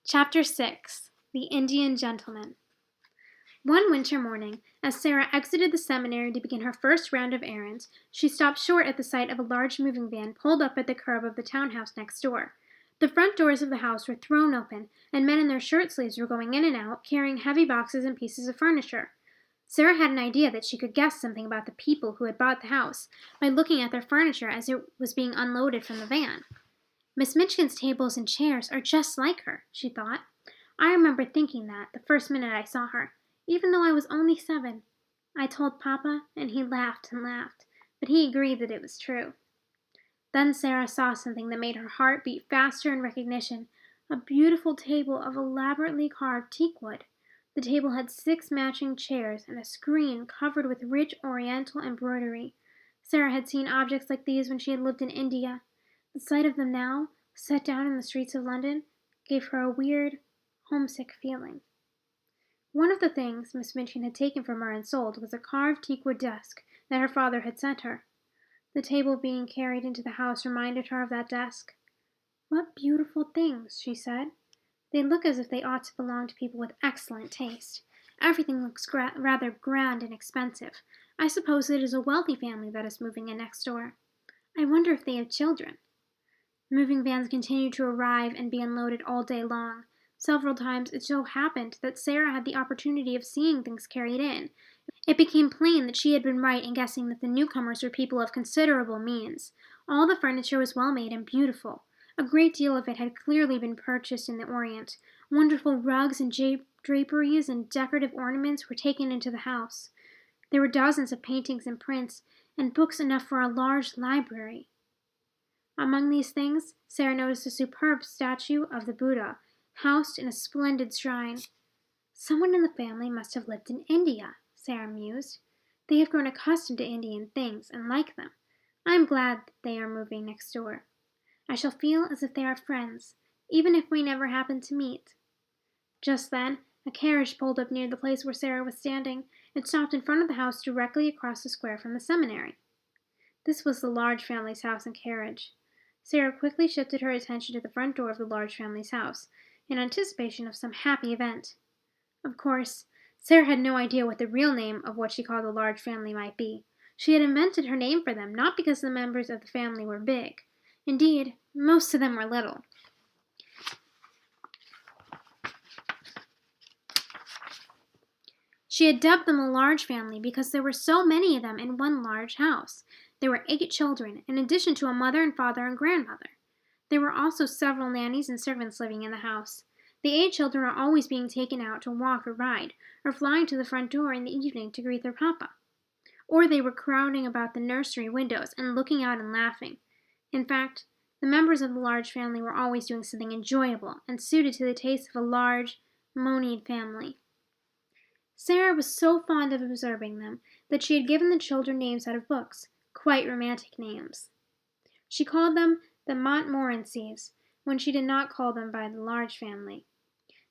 Chapter 6 The Indian Gentleman. One winter morning, as Sara exited the seminary to begin her first round of errands, she stopped short at the sight of a large moving van pulled up at the curb of the townhouse next door. The front doors of the house were thrown open, and men in their shirt sleeves were going in and out, carrying heavy boxes and pieces of furniture. Sara had an idea that she could guess something about the people who had bought the house by looking at their furniture as it was being unloaded from the van. Miss Minchin's tables and chairs are just like her, she thought. I remember thinking that the first minute I saw her, even though I was only 7. I told Papa, and he laughed and laughed, but he agreed that it was true. Then Sara saw something that made her heart beat faster in recognition, a beautiful table of elaborately carved teakwood. The table had 6 matching chairs and a screen covered with rich oriental embroidery. Sara had seen objects like these when she had lived in India. The sight of them now, set down in the streets of London, gave her a weird, homesick feeling. One of the things Miss Minchin had taken from her and sold was a carved teakwood desk that her father had sent her. The table being carried into the house reminded her of that desk. "What beautiful things," she said. "They look as if they ought to belong to people with excellent taste. Everything looks rather grand and expensive. I suppose it is a wealthy family that is moving in next door. I wonder if they have children." Moving vans continued to arrive and be unloaded all day long. Several times it so happened that Sara had the opportunity of seeing things carried in. It became plain that she had been right in guessing that the newcomers were people of considerable means. All the furniture was well made and beautiful. A great deal of it had clearly been purchased in the Orient. Wonderful rugs and draperies and decorative ornaments were taken into the house. There were dozens of paintings and prints, and books enough for a large library. Among these things, Sara noticed a superb statue of the Buddha, housed in a splendid shrine. "Someone in the family must have lived in India," Sara mused. "They have grown accustomed to Indian things and like them. I am glad that they are moving next door. I shall feel as if they are friends, even if we never happen to meet." Just then, a carriage pulled up near the place where Sara was standing. It stopped in front of the house directly across the square from the seminary. This was the Large family's house and carriage. Sara quickly shifted her attention to the front door of the Large family's house, in anticipation of some happy event. Of course, Sara had no idea what the real name of what she called the Large family might be. She had invented her name for them, not because the members of the family were big. Indeed, most of them were little. She had dubbed them a large family because there were so many of them in one large house. There were 8 children, in addition to a mother and father and grandmother. There were also several nannies and servants living in the house. The 8 children were always being taken out to walk or ride, or flying to the front door in the evening to greet their papa. Or they were crowding about the nursery windows and looking out and laughing. In fact, the members of the Large family were always doing something enjoyable and suited to the taste of a large, moneyed family. Sara was so fond of observing them that she had given the children names out of books, quite romantic names. She called them the Montmorencys, when she did not call them by the Large family.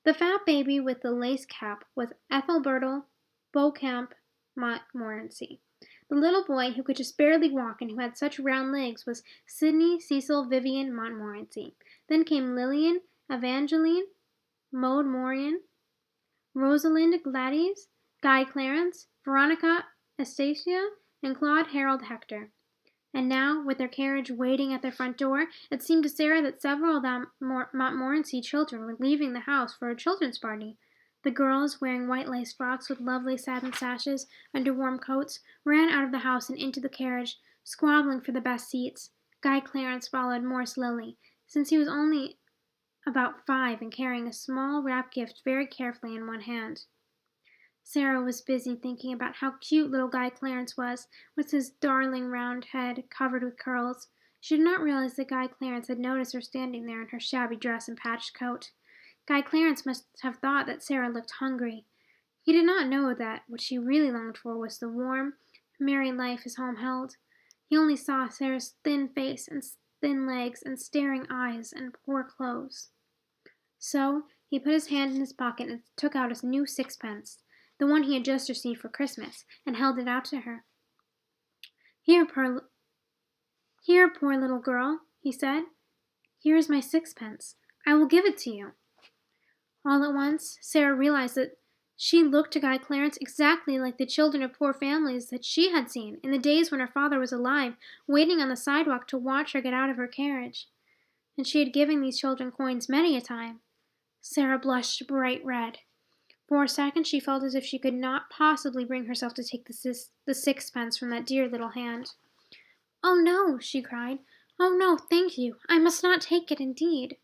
The fat baby with the lace cap was Ethelbertal Beauchamp Montmorency. The little boy who could just barely walk and who had such round legs was Sidney Cecil Vivian Montmorency. Then came Lillian Evangeline Maud Morian, Rosalind Gladys, Guy Clarence, Veronica Anastasia, and Claude Harold Hector. And now, with their carriage waiting at their front door, it seemed to Sara that several of the Montmorency children were leaving the house for a children's party. The girls, wearing white lace frocks with lovely satin sashes under warm coats, ran out of the house and into the carriage, squabbling for the best seats. Guy Clarence followed more slowly, since he was only about 5 and carrying a small wrapped gift very carefully in one hand. Sara was busy thinking about how cute little Guy Clarence was, with his darling round head covered with curls. She did not realize that Guy Clarence had noticed her standing there in her shabby dress and patched coat. Guy Clarence must have thought that Sara looked hungry. He did not know that what she really longed for was the warm, merry life his home held. He only saw Sara's thin face and thin legs and staring eyes and poor clothes. So he put his hand in his pocket and took out his new 6pence, the one he had just received for Christmas, and held it out to her. Here, poor little girl," he said. "Here is my 6pence. I will give it to you." All at once, Sarah realized that she looked to Guy Clarence exactly like the children of poor families that she had seen in the days when her father was alive, waiting on the sidewalk to watch her get out of her carriage. And she had given these children coins many a time. Sarah blushed bright red. For a second she felt as if she could not possibly bring herself to take the sixpence from that dear little hand. "Oh, no," she cried. "Oh, no, thank you. I must not take it, indeed."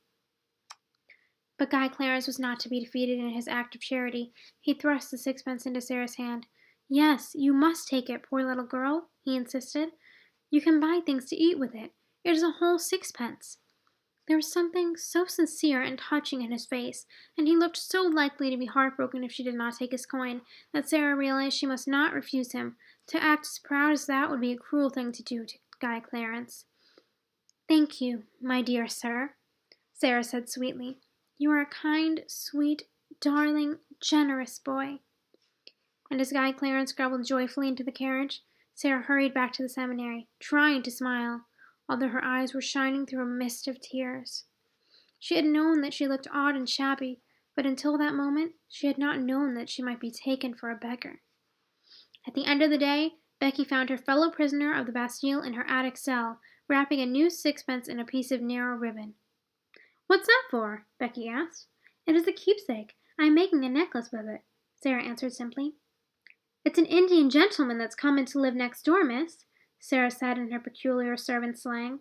But Guy Clarence was not to be defeated in his act of charity. He thrust the sixpence into Sarah's hand. "Yes, you must take it, poor little girl," he insisted. "You can buy things to eat with it. It is a whole sixpence." There was something so sincere and touching in his face, and he looked so likely to be heartbroken if she did not take his coin, that Sarah realized she must not refuse him. To act as proud as that would be a cruel thing to do to Guy Clarence. "Thank you, my dear sir," Sarah said sweetly. "You are a kind, sweet, darling, generous boy." And as Guy Clarence scrambled joyfully into the carriage, Sarah hurried back to the seminary, trying to smile, although her eyes were shining through a mist of tears. She had known that she looked odd and shabby, but until that moment she had not known that she might be taken for a beggar. At the end of the day, Becky found her fellow prisoner of the Bastille in her attic cell, wrapping a new sixpence in a piece of narrow ribbon. "What's that for?" Becky asked. "It is a keepsake. I am making a necklace with it," Sarah answered simply. "It's an Indian gentleman that's come in to live next door, miss," Sarah said in her peculiar servant slang.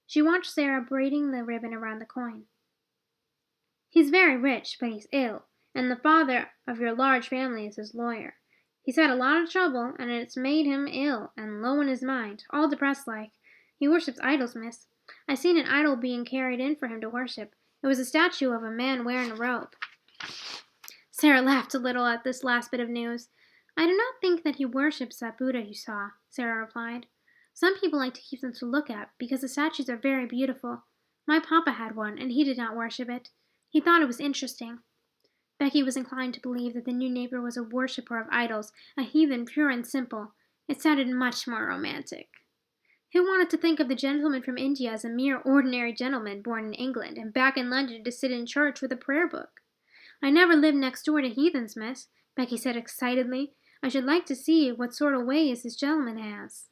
She watched Sarah braiding the ribbon around the coin. "He's very rich, but he's ill, and the father of your large family is his lawyer. He's had a lot of trouble, and it's made him ill and low in his mind, all depressed like. He worships idols, miss. I seen an idol being carried in for him to worship. It was a statue of a man wearing a robe." Sarah laughed a little at this last bit of news. "I do not think that he worships that Buddha you saw," Sarah replied. "Some people like to keep them to look at, because the statues are very beautiful. My papa had one, and he did not worship it. He thought it was interesting." Becky was inclined to believe that the new neighbor was a worshipper of idols, a heathen pure and simple. It sounded much more romantic. Who wanted to think of the gentleman from India as a mere ordinary gentleman born in England and back in London to sit in church with a prayer book? "I never lived next door to heathens, miss," Becky said excitedly. "I should like to see what sort of ways this gentleman has."